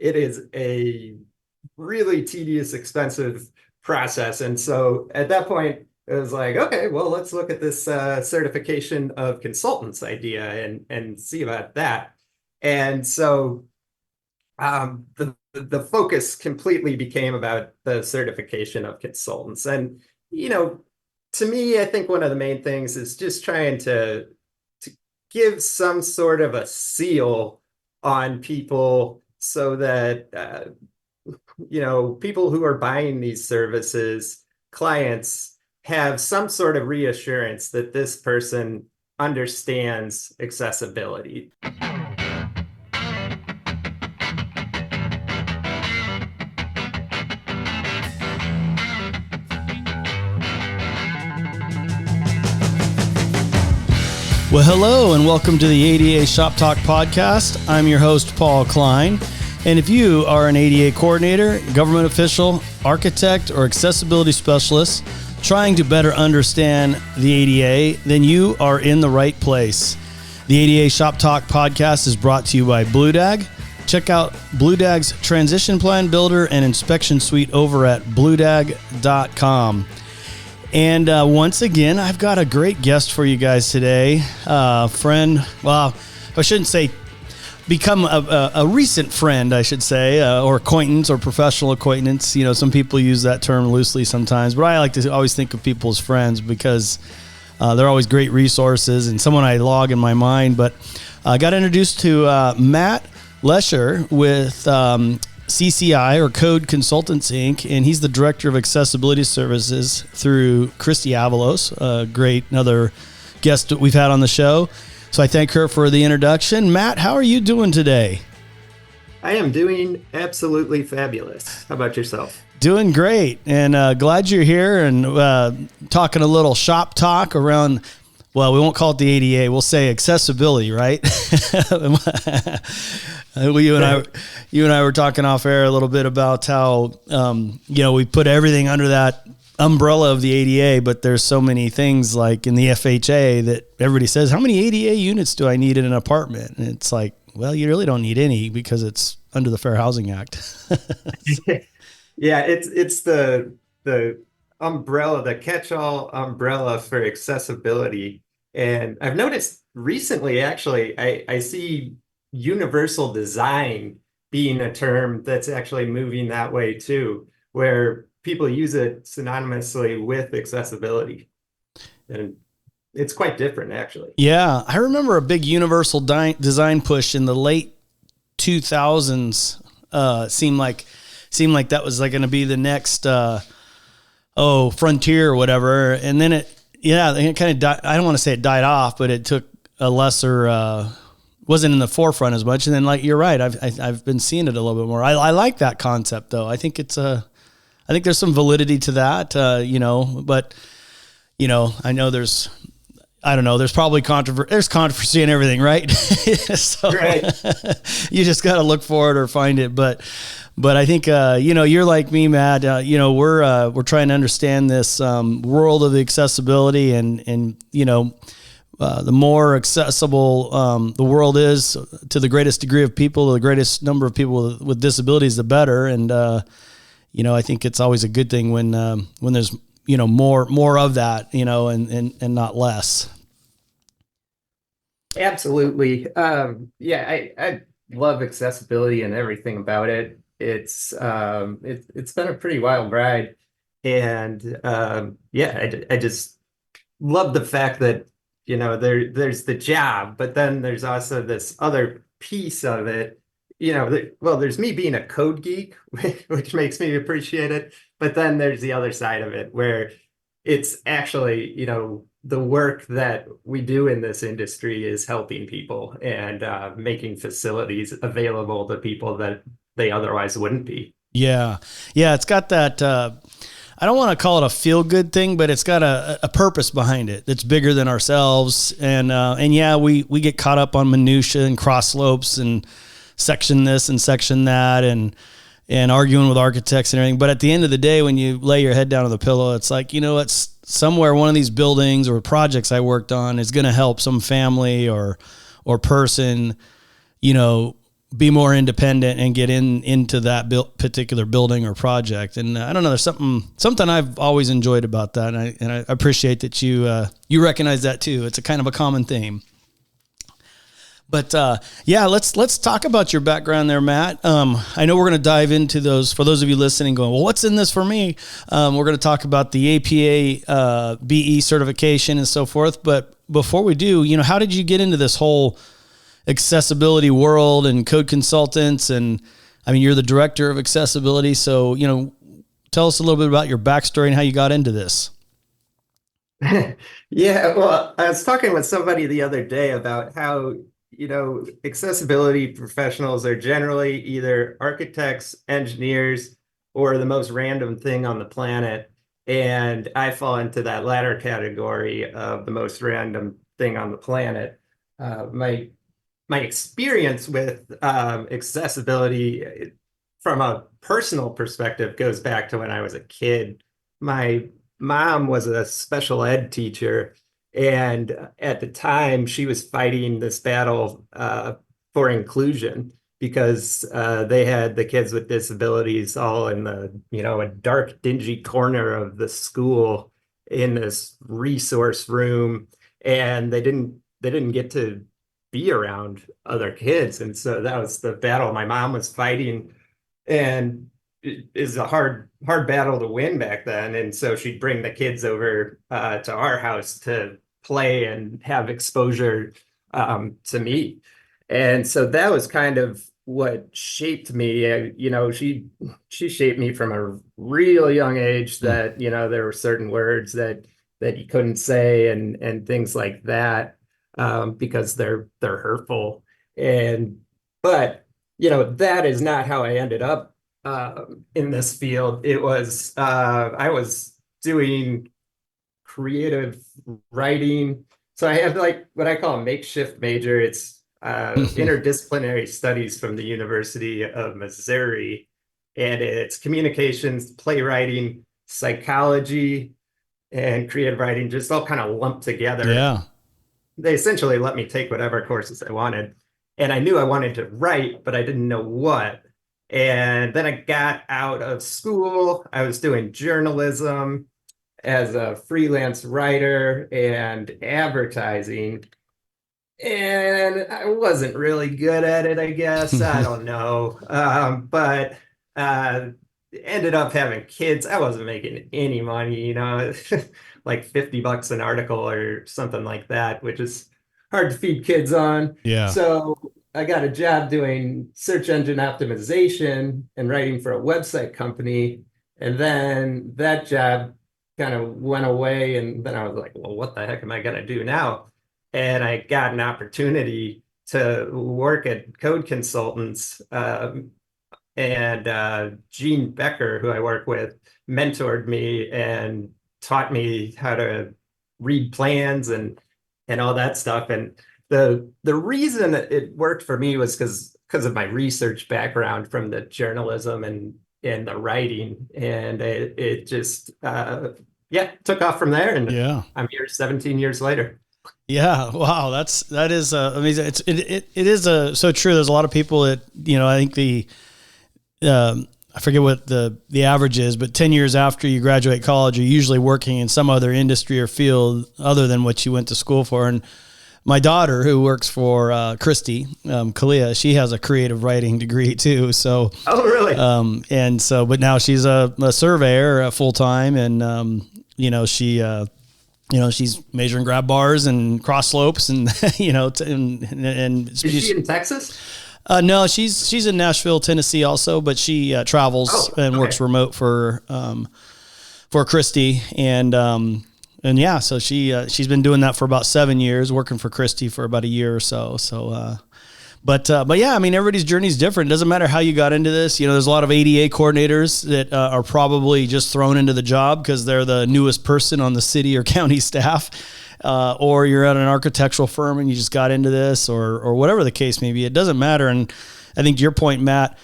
it is a really tedious, expensive process. And so at that point, it was like, okay, well, let's look at this certification of consultants idea and see about that. And so the focus completely became about the certification of consultants. And, to me, I think one of the main things is just trying to give some sort of a seal on people so that people who are buying these services, clients, have some sort of reassurance that this person understands accessibility. Well, hello and welcome to the ADA Shop Talk podcast. I'm your host, Paul Klein. And if you are an ADA coordinator, government official, architect, or accessibility specialist trying to better understand the ADA, then you are in the right place. The ADA Shop Talk podcast is brought to you by BlueDag. Check out BlueDag's Transition Plan Builder and Inspection Suite over at bluedag.com. And once again, I've got a great guest for you guys today. Friend, well, I shouldn't say become a recent friend, I should say, or acquaintance or professional acquaintance. You know, some people use that term loosely sometimes, but I like to always think of people as friends because they're always great resources and someone I log in my mind. But I got introduced to Matt Lescher with CCI, or Code Consultants, Inc., and he's the Director of Accessibility Services through Christy Avalos, another guest that we've had on the show. So I thank her for the introduction. Matt, how are you doing today? I am doing absolutely fabulous. How about yourself? Doing great, and glad you're here and talking a little shop talk around, well, we won't call it the ADA, we'll say accessibility, right? You and I were talking off air a little bit about how, we put everything under that umbrella of the ADA, but there's so many things like in the FHA that everybody says, how many ADA units do I need in an apartment? And it's like, well, you really don't need any because it's under the Fair Housing Act. Yeah, it's the umbrella, the catch-all umbrella for accessibility. And I've noticed recently, actually, I see universal design being a term that's actually moving that way too, where people use it synonymously with accessibility. And it's quite different, actually. Yeah, I remember a big universal design push in the late 2000s. Seemed like that was like going to be the next frontier or whatever. And then it kind of died. I don't want to say it died off, but it took a lesser wasn't in the forefront as much. And then, like, you're right, I've been seeing it a little bit more. I like that concept though. I think I think there's some validity to that, but I know there's probably controversy in everything, right? So right. You just got to look for it or find it. But I think, you're like me, Matt, we're trying to understand this world of the accessibility and the more accessible the world is to the greatest degree of people, the greatest number of people with disabilities, the better. And, I think it's always a good thing when there's, more of that, and not less. Absolutely. I love accessibility and everything about it. It's been a pretty wild ride. And I just love the fact that there's the job, but then there's also this other piece of it. There's me being a code geek, which makes me appreciate it. But then there's the other side of it where it's actually, the work that we do in this industry is helping people and making facilities available to people that they otherwise wouldn't be. Yeah. Yeah. It's got that, I don't want to call it a feel-good thing, but it's got a purpose behind it that's bigger than ourselves. And we get caught up on minutia and cross slopes and section this and section that and arguing with architects and everything. But at the end of the day, when you lay your head down on the pillow, it's like, it's somewhere one of these buildings or projects I worked on is going to help some family or person, be more independent and get into that particular building or project. And I don't know, there's something I've always enjoyed about that. And I appreciate that you recognize that too. It's a kind of a common theme. But yeah, let's talk about your background there, Matt. I know we're going to dive into those for those of you listening going, well, what's in this for me? We're going to talk about the APA-BE certification and so forth. But before we do, how did you get into this whole accessibility world and code consultants? And I mean, you're the director of accessibility. So, tell us a little bit about your backstory and how you got into this. Yeah, well, I was talking with somebody the other day about how, accessibility professionals are generally either architects, engineers, or the most random thing on the planet. And I fall into that latter category of the most random thing on the planet. My experience with accessibility from a personal perspective goes back to when I was a kid. My mom was a special ed teacher, and at the time she was fighting this battle for inclusion because they had the kids with disabilities all in a dark, dingy corner of the school in this resource room, and they didn't get to be around other kids. And so that was the battle my mom was fighting, and it is a hard battle to win back then. And so she'd bring the kids over to our house to play and have exposure to me. And so that was kind of what shaped me. She shaped me from a real young age that, there were certain words that you couldn't say and things like that. Because they're hurtful. But that is not how I ended up in this field. It was I was doing creative writing. So I have like what I call a makeshift major. It's interdisciplinary studies from the University of Missouri, and it's communications, playwriting, psychology, and creative writing, just all kind of lumped together. Yeah. They essentially let me take whatever courses I wanted. And I knew I wanted to write, but I didn't know what. And then I got out of school. I was doing journalism as a freelance writer and advertising. And I wasn't really good at it, I guess. I don't know. But ended up having kids. I wasn't making any money, like $50 an article or something like that, which is hard to feed kids on. Yeah. So I got a job doing search engine optimization and writing for a website company. And then that job kind of went away. And then I was like, well, what the heck am I going to do now? And I got an opportunity to work at Code Consultants. And Gene Becker, who I work with, mentored me and taught me how to read plans and all that stuff. And the reason it worked for me was because of my research background from the journalism and the writing. And it just took off from there. And I'm here 17 years later. Yeah. Wow. That is amazing. It is so true. There's a lot of people that, I think I forget what the average is, but 10 years after you graduate college, you're usually working in some other industry or field other than what you went to school for. And my daughter, who works for Christy, Kalia, she has a creative writing degree too. So, oh, really? But now she's a surveyor full time, and she's measuring grab bars and cross slopes, and and is she in Texas? No, she's in Nashville, Tennessee also, but she travels and works remote for Christy. And yeah, so she's been doing that for about 7 years, working for Christy for about a year or so. But yeah, I mean, everybody's journey is different. It doesn't matter how you got into this. There's a lot of ADA coordinators that are probably just thrown into the job because they're the newest person on the city or county staff. Or you're at an architectural firm and you just got into this, or whatever the case may be. It doesn't matter. And I think to your point, Matt,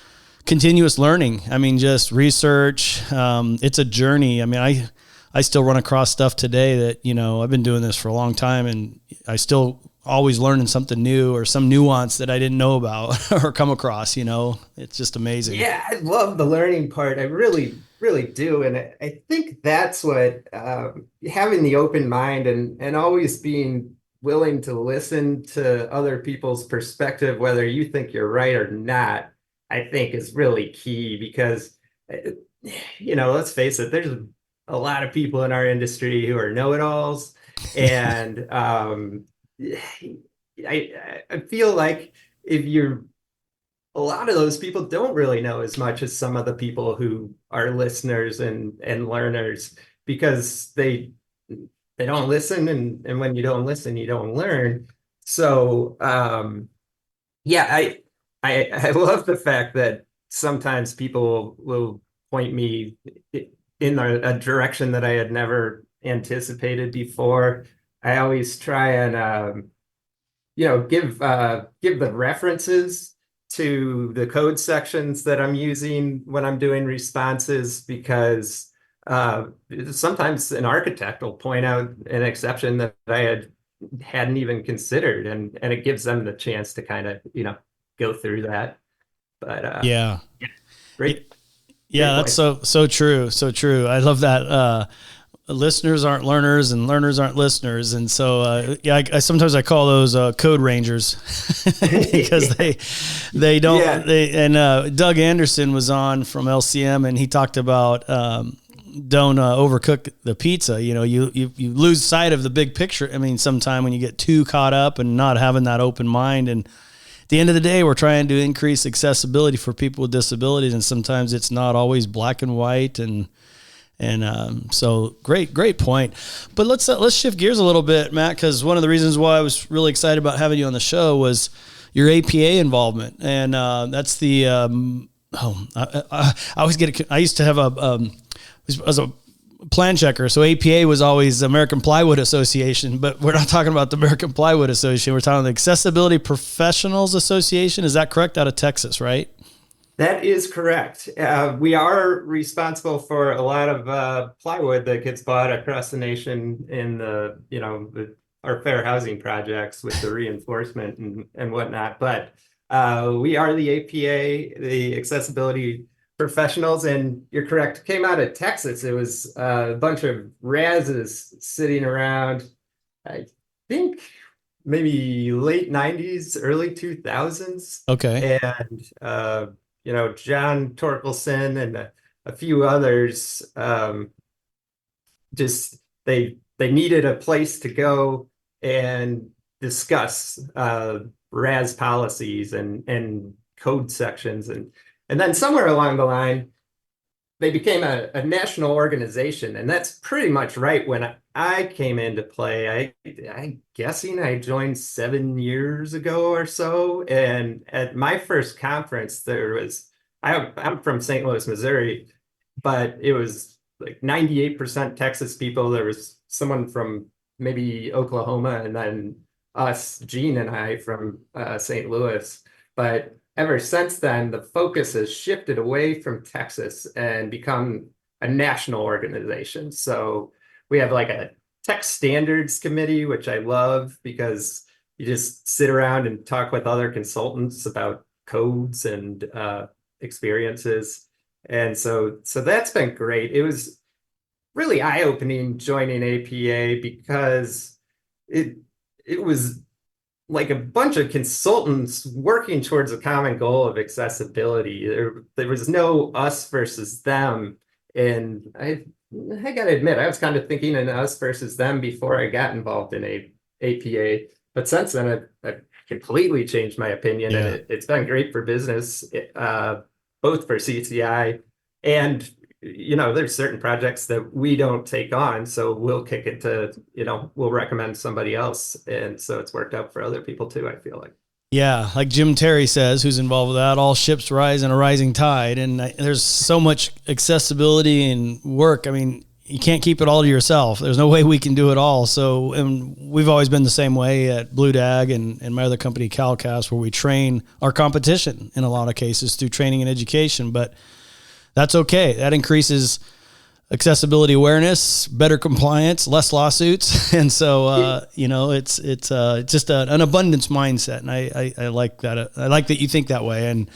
continuous learning. I mean, just research. It's a journey. I mean, I still run across stuff today that, I've been doing this for a long time, and I still always learning something new or some nuance that I didn't know about or come across, it's just amazing. Yeah, I love the learning part. I really, really do. And I think that's what having the open mind and always being willing to listen to other people's perspective, whether you think you're right or not, I think is really key because, let's face it, there's a lot of people in our industry who are know-it-alls. And I feel like if you're a lot of those people don't really know as much as some of the people who are listeners and learners because they don't listen and when you don't listen you don't learn. So yeah, I love the fact that sometimes people will point me in a direction that I had never anticipated before. I always try and give the references to the code sections that I'm using when I'm doing responses because sometimes an architect will point out an exception that I hadn't even considered, and it gives them the chance to kind of go through that. But Yeah. great, Yeah, great that's point. so true. So true. I love that. Listeners aren't learners and learners aren't listeners. And so, I sometimes I call those code rangers because they don't, Yeah. Doug Anderson was on from LCM and he talked about, don't overcook the pizza. You lose sight of the big picture. I mean, sometime when you get too caught up and not having that open mind, and at the end of the day, we're trying to increase accessibility for people with disabilities. And sometimes it's not always black and white. So great point. But let's shift gears a little bit, Matt, because one of the reasons why I was really excited about having you on the show was your APA involvement, and that's the I always I used to have as a plan checker, so APA was always American Plywood Association, but we're not talking about the American Plywood Association. We're talking the Accessibility Professionals Association. Is that correct? Out of Texas, right? That is correct. We are responsible for a lot of plywood that gets bought across the nation in our fair housing projects with the reinforcement and whatnot. But we are the APA, the Accessibility Professionals, and you're correct. Came out of Texas. It was a bunch of Razes sitting around. I think maybe late 90s, early 2000s. Okay. And John Torkelson and a few others, just they needed a place to go and discuss RAS policies and code sections, and then somewhere along the line they became a national organization, and that's pretty much right when I came into play. I'm guessing I joined 7 years ago or so, and at my first conference I'm from St. Louis, Missouri, but it was like 98% Texas people. There was someone from maybe Oklahoma, and then us, Gene and I, from St. Louis. But ever since then, the focus has shifted away from Texas and become a national organization. So we have like a tech standards committee, which I love because you just sit around and talk with other consultants about codes and experiences. And so that's been great. It was really eye-opening joining APA because it was like a bunch of consultants working towards a common goal of accessibility. There was no us versus them. And I gotta admit, I was kind of thinking in us versus them before I got involved in APA. But since then, I've completely changed my opinion, Yeah. and it's been great for business, both for CCI and there's certain projects that we don't take on, so we'll kick it to, we'll recommend somebody else. And so it's worked out for other people too, I feel like. Yeah, like Jim Terry says, who's involved with that, all ships rise in a rising tide. And there's so much accessibility and work. I mean, you can't keep it all to yourself. There's no way we can do it all. So, and we've always been the same way at Blue Dag and my other company, CalCast, where we train our competition in a lot of cases through training and education. But that's okay. That increases accessibility awareness, better compliance, less lawsuits. And so, it's just an abundance mindset. And I like that. I like that you think that way. And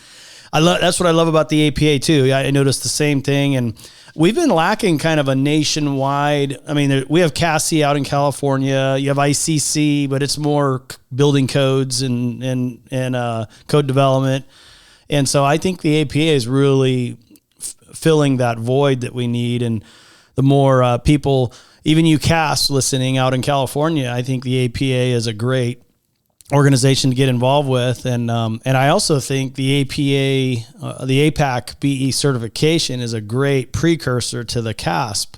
that's what I love about the APA too. I noticed the same thing. And we've been lacking kind of a nationwide. I mean, we have CASI out in California. You have ICC, but it's more building codes and code development. And so I think the APA is really filling that void that we need. And the more people, even you CAS listening out in California, I think the APA is a great organization to get involved with. And I also think the APA, the APAC-BE certification is a great precursor to the CASP,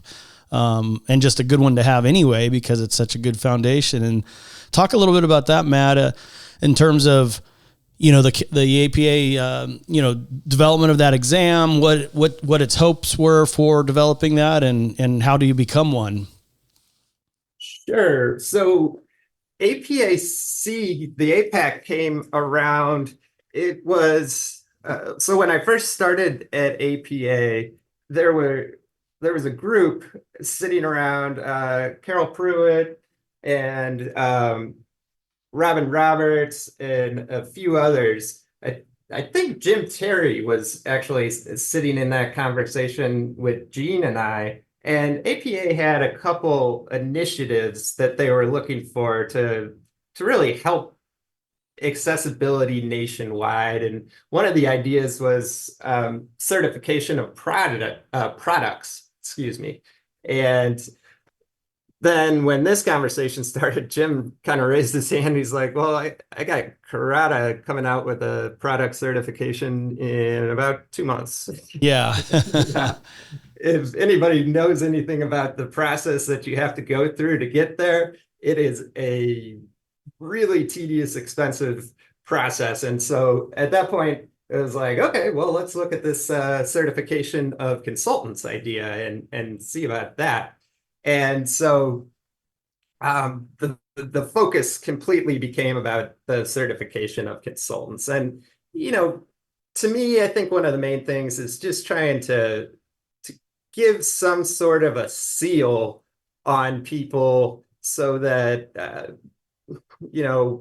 and just a good one to have anyway, because it's such a good foundation. And talk a little bit about that, Matt, in terms of, the APA, development of that exam, what its hopes were for developing that, and how do you become one? Sure. So APAC, the APAC came around. It was so when I first started at APA, there was a group sitting around, Carol Pruitt and Robin Roberts and a few others. I think Jim Terry was actually sitting in that conversation with Gene and I. And APA had a couple initiatives that they were looking for to really help accessibility nationwide. And one of the ideas was certification of products, excuse me. And then when this conversation started, Jim kind of raised his hand. He's like, well, I got Karada coming out with a product certification in about 2 months. Yeah. Yeah. If anybody knows anything about the process that you have to go through to get there, it is a really tedious, expensive process. And so at that point, it was like, okay, well, let's look at this certification of consultants idea and see about that. And so the focus completely became about the certification of consultants. And, to me, I think one of the main things is just trying to give some sort of a seal on people so that,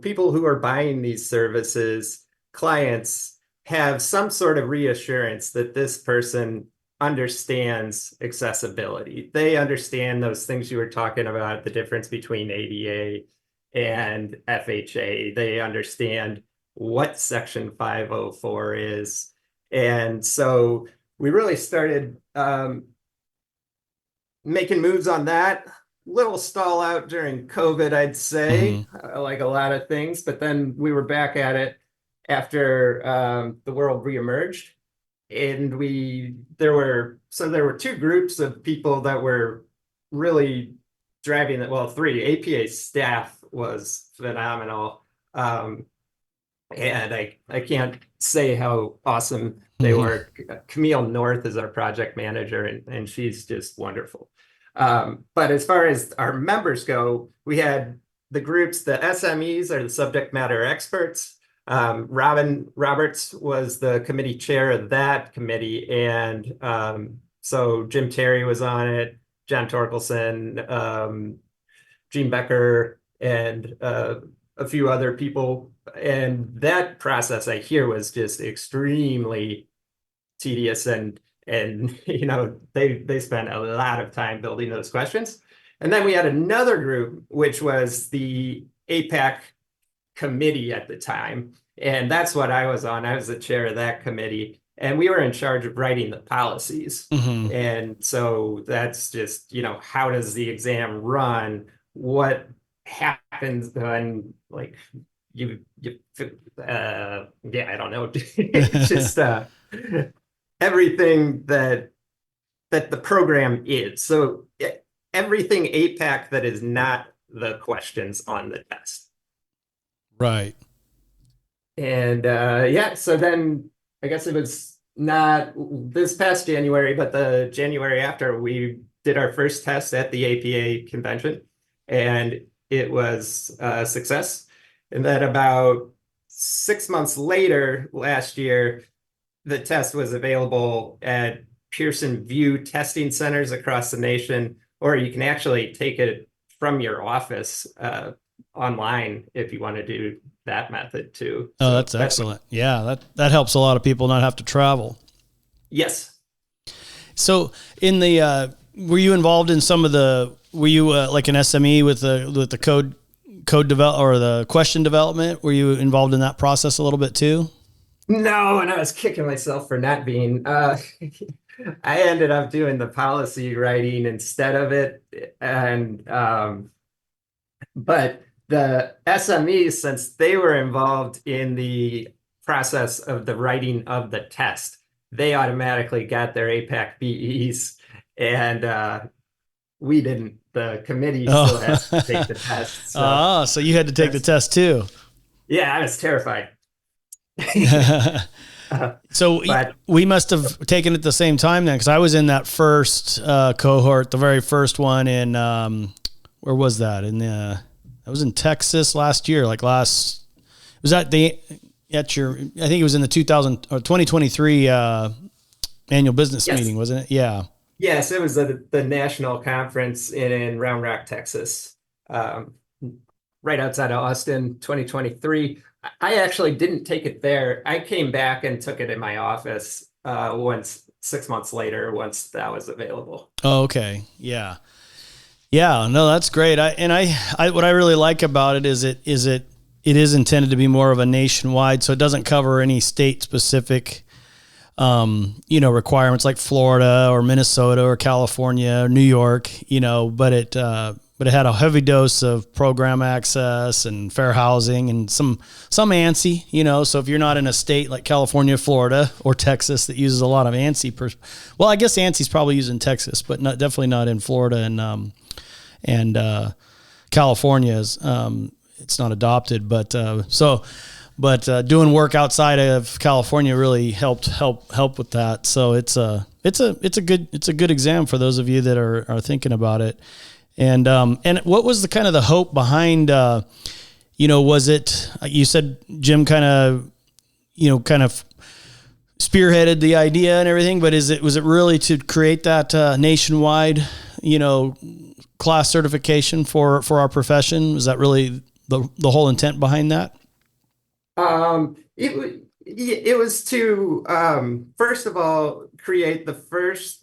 people who are buying these services, clients, have some sort of reassurance that this person understands accessibility. They understand those things you were talking about, the difference between ADA and FHA. They understand what Section 504 is. And so we really started making moves on that. Little stall out during COVID, I'd say, like a lot of things. But then we were back at it after the world reemerged. And there were 2 groups of people that were really driving it. Well, 3. APA staff was phenomenal. And I can't say how awesome they were. Camille North is our project manager, and she's just wonderful. But as far as our members go, we had the groups, the SMEs are the subject matter experts. Robin Roberts was the committee chair of that committee. And so Jim Terry was on it, John Torkelson, Gene Becker, and a few other people. And that process, I hear, was just extremely tedious, and they spent a lot of time building those questions. And then we had another group, which was the APAC committee at the time, and that's what I was on. I was the chair of that committee, and we were in charge of writing the policies. And so that's just, how does the exam run? What happens when, like, I don't know. It's just everything that the program is. So everything APAC that is not the questions on the test. Right. And so then I guess it was not this past January, but the January after, we did our first test at the APA convention, and it was a success. And then about 6 months later, last year, the test was available at Pearson VUE testing centers across the nation, or you can actually take it from your office online if you want to do that method too. Oh, So that's excellent. Yeah, that helps a lot of people not have to travel. Yes. So in the were you involved in some of the were you like an SME with the code develop or the question development? Were you involved in that process a little bit too? No, and I was kicking myself for not being. I ended up doing the policy writing instead of it, and but the SMEs, since they were involved in the process of the writing of the test, they automatically got their APAC-BEs, and we didn't. The committee still Oh, has to take the test. So so you had to take the test too. yeah, I was terrified. So But we must have taken it at the same time then, because I was in that first cohort, the very first one in where was that? I was in Texas last year. Was that I think it was in the 2023 annual business yes. meeting, wasn't it? Yeah. Yes, it was the national conference in Round Rock, Texas, right outside of Austin, 2023. I actually didn't take it there. I came back and took it in my office 6 months later, once that was available. Oh, okay. Yeah. Yeah. No, that's great. I what I really like about it is it is intended to be more of a nationwide, so it doesn't cover any state specific requirements like Florida or Minnesota or California or New York, but it had a heavy dose of program access and fair housing and some ANSI, so if you're not in a state like California, Florida, or Texas that uses a lot of ANSI, well, I guess ANSI's probably used in Texas, but definitely not in Florida and California it's not adopted, but doing work outside of California really helped with that. So it's a good exam for those of you that are thinking about it. And what was the kind of the hope behind, was it, you said Jim kind of spearheaded the idea and everything, but was it really to create that nationwide, class certification for our profession? Was that really the whole intent behind that? It was to first of all create the first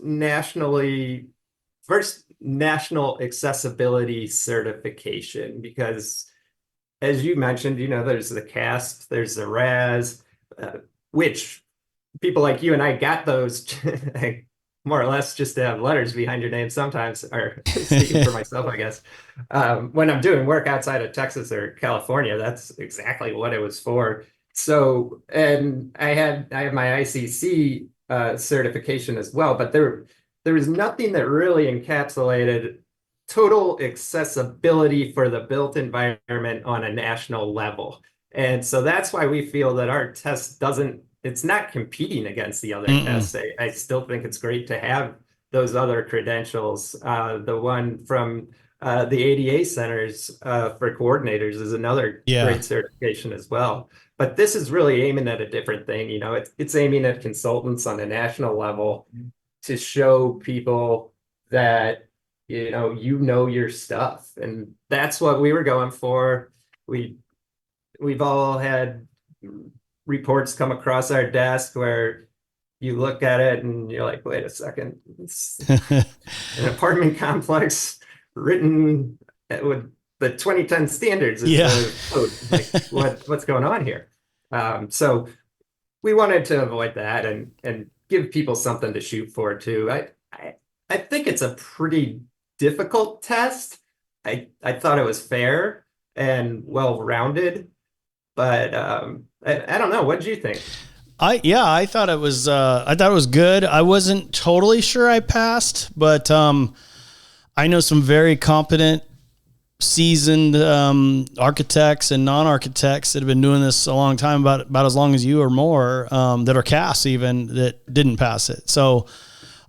national accessibility certification, because as you mentioned, there's the CASP, there's the RAS, which people like you and I got those more or less just to have letters behind your name sometimes, or speaking for myself, I guess. When I'm doing work outside of Texas or California, that's exactly what it was for. So, and I have my ICC certification as well, but there was nothing that really encapsulated total accessibility for the built environment on a national level. And so that's why we feel that our test it's not competing against the other tests. I still think it's great to have those other credentials. The one from the ADA centers for coordinators is another great certification as well. But this is really aiming at a different thing. It's aiming at consultants on a national level to show people that, your stuff. And that's what we were going for. We've all had reports come across our desk where you look at it and you're like, wait a second, it's an apartment complex written with the 2010 standards. What's going on here? So we wanted to avoid that and give people something to shoot for too. I think it's a pretty difficult test. I thought it was fair and well-rounded, but I don't know. What did you think? I thought it was good. I wasn't totally sure I passed, but I know some very competent, seasoned architects and non-architects that have been doing this a long time, about as long as you or more, that are CAS even, that didn't pass it. So,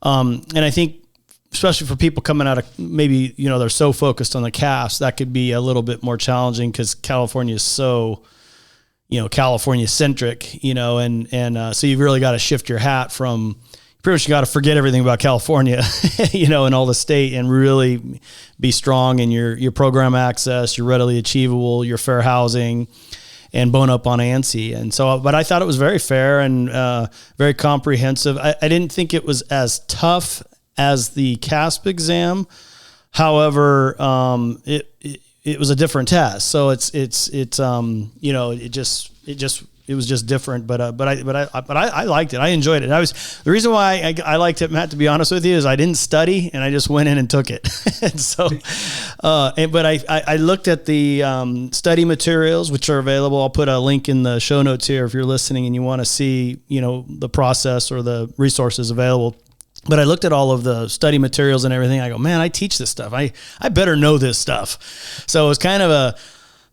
and I think especially for people coming out of maybe, they're so focused on the CAS, that could be a little bit more challenging because California is so, California centric, and so you've really got to shift your hat from pretty much got to forget everything about California, and all the state, and really be strong in your program access, your readily achievable, your fair housing, and bone up on ANSI. And so, but I thought it was very fair and very comprehensive. I didn't think it was as tough as the CASP exam. However, it was a different test. So it was just different, but I liked it. I enjoyed it. The reason why I liked it, Matt, to be honest with you, is I didn't study and I just went in and took it. And so, but I looked at the study materials, which are available. I'll put a link in the show notes here if you're listening and you want to see, the process or the resources available. But I looked at all of the study materials and everything. I go, man, I teach this stuff. I better know this stuff. So it was kind of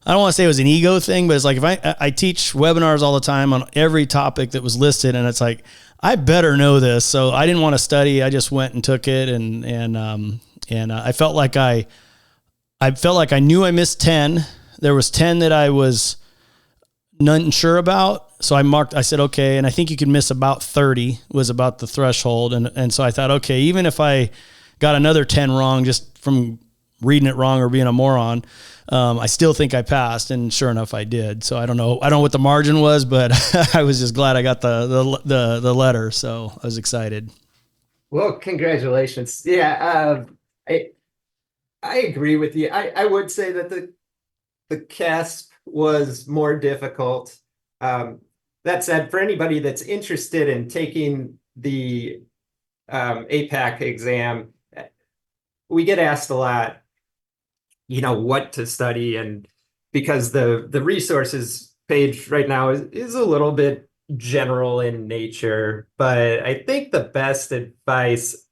I don't want to say it was an ego thing, but it's like, if I teach webinars all the time on every topic that was listed, and it's like, I better know this. So I didn't want to study. I just went and took it. And I felt like I knew I missed 10. There was 10 that I was not sure about. So I said, okay. And I think you could miss about 30 was about the threshold. And so I thought, okay, even if I got another 10 wrong, just from reading it wrong or being a moron, I still think I passed, and sure enough, I did. So I don't know what the margin was, but I was just glad I got the letter. So I was excited. Well, congratulations. Yeah, I agree with you. I would say that the CASP was more difficult. That said, for anybody that's interested in taking the APAC exam, we get asked a lot, what to study, and because the resources page right now is a little bit general in nature, but I think the best advice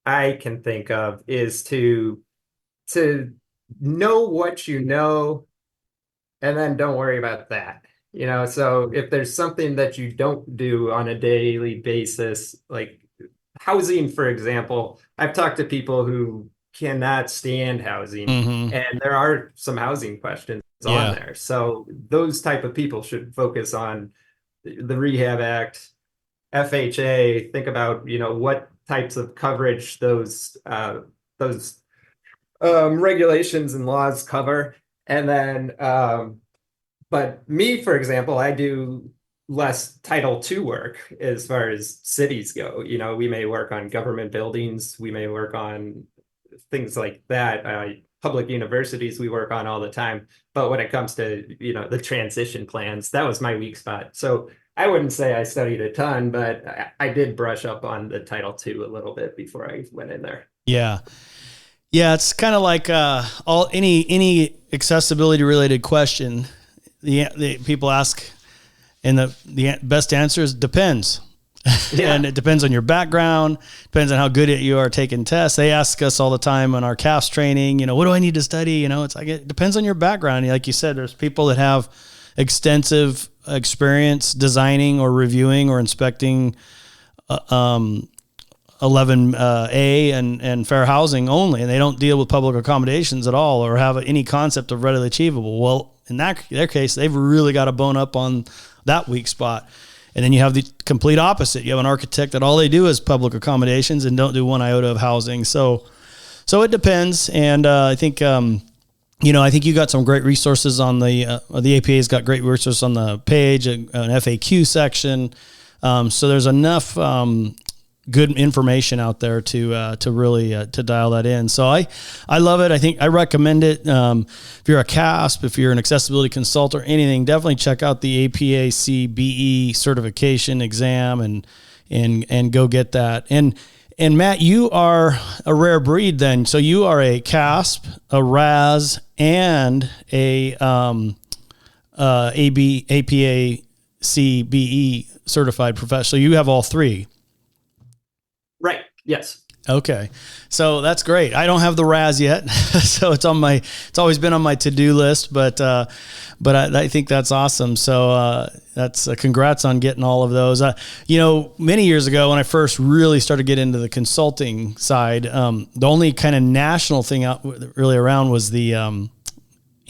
I can think of is to know what you know, and then don't worry about that. So if there's something that you don't do on a daily basis, like housing, for example, I've talked to people who cannot stand housing, and there are some housing questions on there. So those type of people should focus on the Rehab Act, FHA. Think about what types of coverage those regulations and laws cover, and then but me, for example, I do less Title II work as far as cities go. We may work on government buildings, we may work on things like that. Public universities we work on all the time. But when it comes to, the transition plans, that was my weak spot. So I wouldn't say I studied a ton, but I did brush up on the Title II a little bit before I went in there. Yeah. Yeah. It's kind of like any accessibility related question, the people ask, and the best answer is depends. Yeah. And it depends on your background, depends on how good you are taking tests. They ask us all the time on our CAFS training, what do I need to study? It's like, it depends on your background. Like you said, there's people that have extensive experience designing or reviewing or inspecting 11A and fair housing only, and they don't deal with public accommodations at all or have any concept of readily achievable. Well, in their case, they've really got to bone up on that weak spot. And then you have the complete opposite. You have an architect that all they do is public accommodations and don't do one iota of housing. So it depends. And I think, I think you got some great resources on the APA's got great resources on the page, an FAQ section. So there's enough good information out there to really to dial that in. So I love it. I think I recommend it. If you're a CASP, if you're an accessibility consultant or anything, definitely check out the APAC-BE certification exam and go get that. And Matt, you are a rare breed then. So you are a CASP, a RAS, and a APAC-BE certified professional. You have all three. Right. Yes. Okay. So that's great. I don't have the RAS yet. So it's always been on my to-do list, but I think that's awesome. So, that's congrats on getting all of those. Many years ago when I first really started getting into the consulting side, the only kind of national thing out really around was the,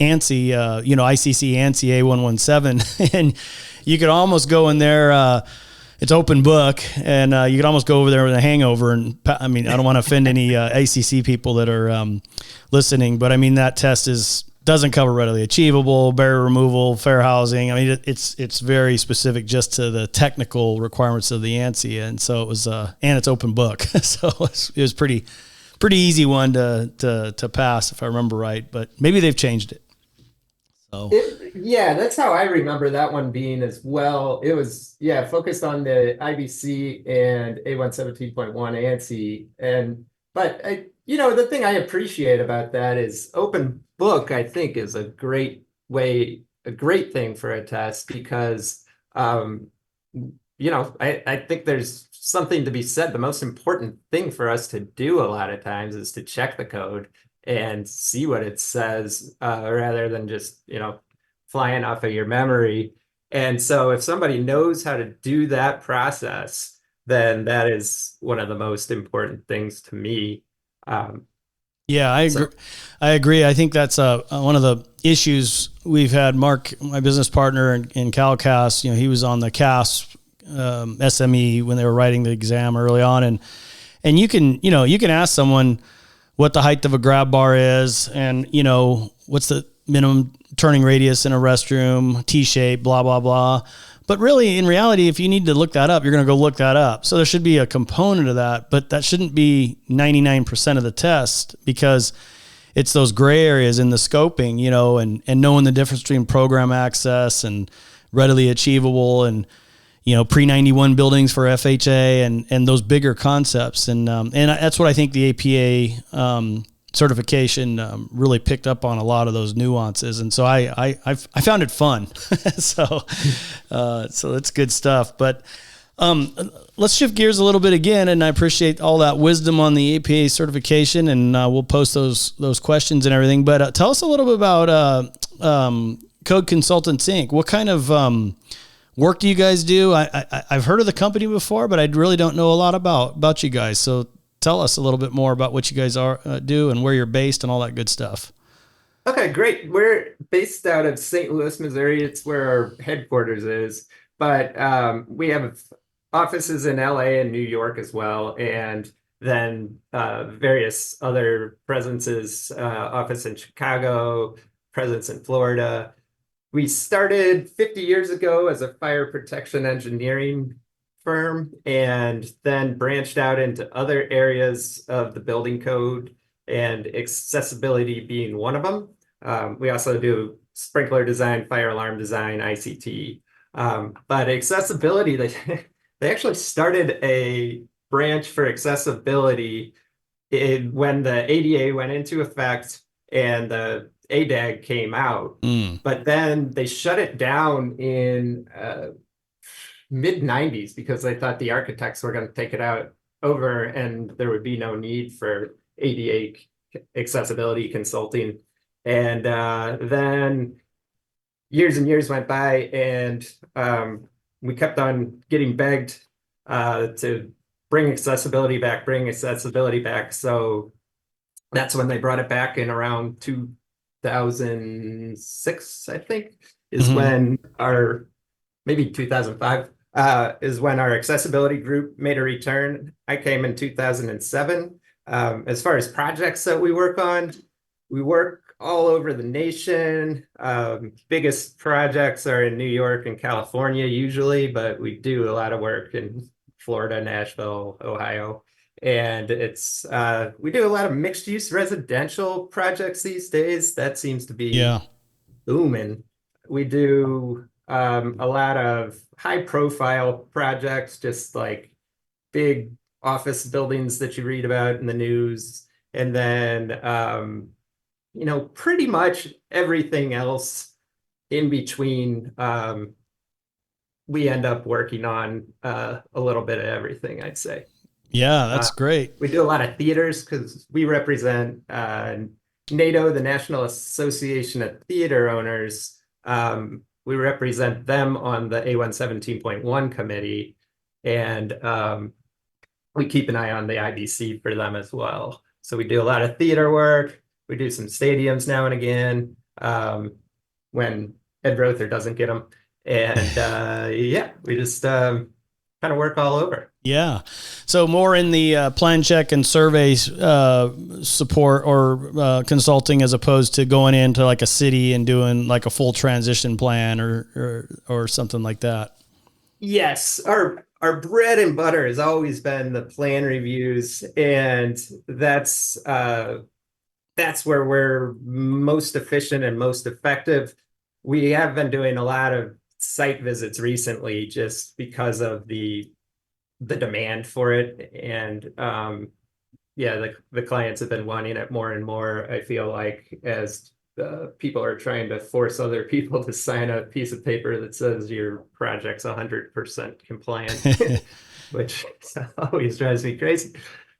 ANSI, ICC ANSI A117. And you could almost go in there, it's open book, and you could almost go over there with a hangover. And I mean, I don't want to offend any ACC people that are listening, but I mean that test doesn't cover readily achievable, barrier removal, fair housing. I mean, it's very specific just to the technical requirements of the ANSI, and so it was, and it's open book, so it was pretty easy one to pass if I remember right. But maybe they've changed it. So Yeah, that's how I remember that one being as well. It was, yeah, focused on the IBC and A117.1 ANSI. But the thing I appreciate about that is open book, I think, is a great thing for a test because, I think there's something to be said. The most important thing for us to do a lot of times is to check the code and see what it says, rather than just, flying off of your memory. And so if somebody knows how to do that process, then that is one of the most important things to me. Yeah, I agree. I agree. I think that's one of the issues we've had. Mark, my business partner in CalCAS, he was on the CAS SME when they were writing the exam early on, and you can ask someone what the height of a grab bar is, and what's the minimum turning radius in a restroom, T-shape, blah blah blah. But really, in reality, if you need to look that up, you're going to go look that up. So there should be a component of that, but that shouldn't be 99% of the test, because it's those gray areas in the scoping, and knowing the difference between program access and readily achievable, and pre-91 buildings for FHA, and those bigger concepts. And that's what I think the APA certification really picked up on, a lot of those nuances. And so I found it fun. So that's good stuff. But let's shift gears a little bit again. And I appreciate all that wisdom on the APA certification, and we'll post those questions and everything. But tell us a little bit about Code Consultants Inc. What kind of work do you guys do? I've heard of the company before, but I really don't know a lot about you guys. So tell us a little bit more about what you guys do and where you're based and all that good stuff. Okay, great. We're based out of St. Louis, Missouri. It's where our headquarters is, but we have offices in LA and New York as well, and then various other presences, office in Chicago, presence in Florida. We started 50 years ago as a fire protection engineering firm, and then branched out into other areas of the building code, and accessibility being one of them. We also do sprinkler design, fire alarm design, ICT. But accessibility, they actually started a branch for accessibility when the ADA went into effect and the ADAG came out. But then they shut it down in mid 90s because they thought the architects were going to take it over and there would be no need for ADA accessibility consulting. And then years and years went by, and we kept on getting begged to bring accessibility back. So that's when they brought it back in around 2006, I think, is when maybe 2005, is when our accessibility group made a return. I came in 2007. As far as projects that we work on, we work all over the nation. Biggest projects are in New York and California usually, but we do a lot of work in Florida, Nashville, Ohio. And we do a lot of mixed use residential projects these days. That seems to be booming. We do a lot of high profile projects, just like big office buildings that you read about in the news. And then, pretty much everything else in between. We end up working on a little bit of everything, I'd say. Yeah, that's great. We do a lot of theaters because we represent NATO, the National Association of Theater Owners. We represent them on the A117.1 committee, and we keep an eye on the IBC for them as well. So we do a lot of theater work. We do some stadiums now and again when Ed Rother doesn't get them. And we just try kind of work all over. Yeah. So more in the plan check and survey support or consulting, as opposed to going into like a city and doing like a full transition plan or something like that. Yes, our bread and butter has always been the plan reviews, and that's where we're most efficient and most effective. We have been doing a lot of site visits recently just because of the demand for it. And yeah, the clients have been wanting it more and more, I feel like, as people are trying to force other people to sign a piece of paper that says your project's 100% compliant, which always drives me crazy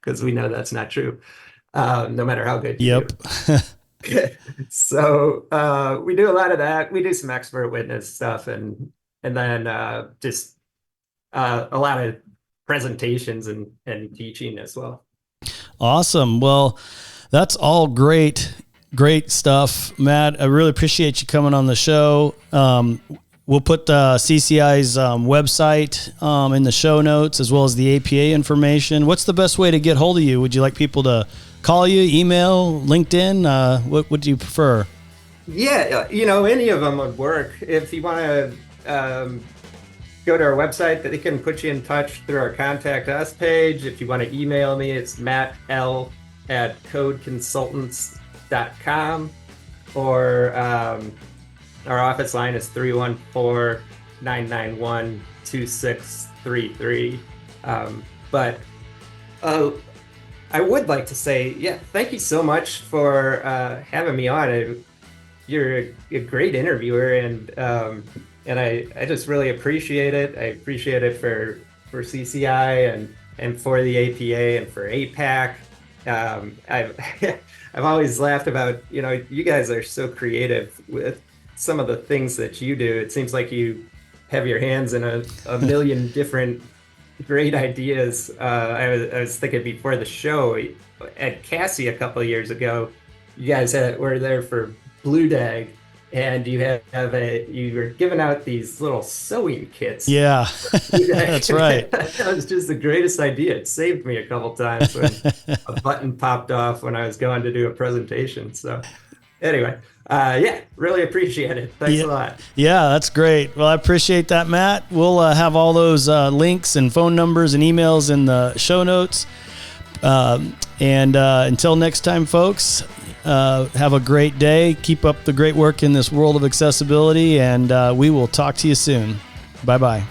because we know that's not true, no matter how good you do. So we do a lot of that. We do some expert witness stuff, and then just a lot of presentations and teaching as well. Awesome. Well, that's all great stuff, Matt. I really appreciate you coming on the show. We'll put CCI's website in the show notes, as well as the APA information. What's the best way to get hold of you? Would you like people to call you, email, LinkedIn? What would you prefer? Yeah, any of them would work. If you want to go to our website, they can put you in touch through our Contact Us page. If you want to email me, it's mattl@codeconsultants.com, or our office line is 314-991-2633. But I would like to say, yeah, thank you so much for having me on. You're a great interviewer, and I just really appreciate it. I appreciate it for CCI and for the APA and for APAC. I've always laughed about, you guys are so creative with some of the things that you do. It seems like you have your hands in a million different great ideas. I was thinking before the show at Cassie a couple of years ago, you guys were there for Blue Dag, and you were giving out these little sewing kits. Yeah, that's right. That was just the greatest idea. It saved me a couple times when a button popped off when I was going to do a presentation. So anyway, yeah, really appreciate it. Thanks a lot. Yeah, that's great. Well, I appreciate that, Matt. We'll have all those links and phone numbers and emails in the show notes. And until next time, folks, have a great day. Keep up the great work in this world of accessibility, and we will talk to you soon. Bye-bye.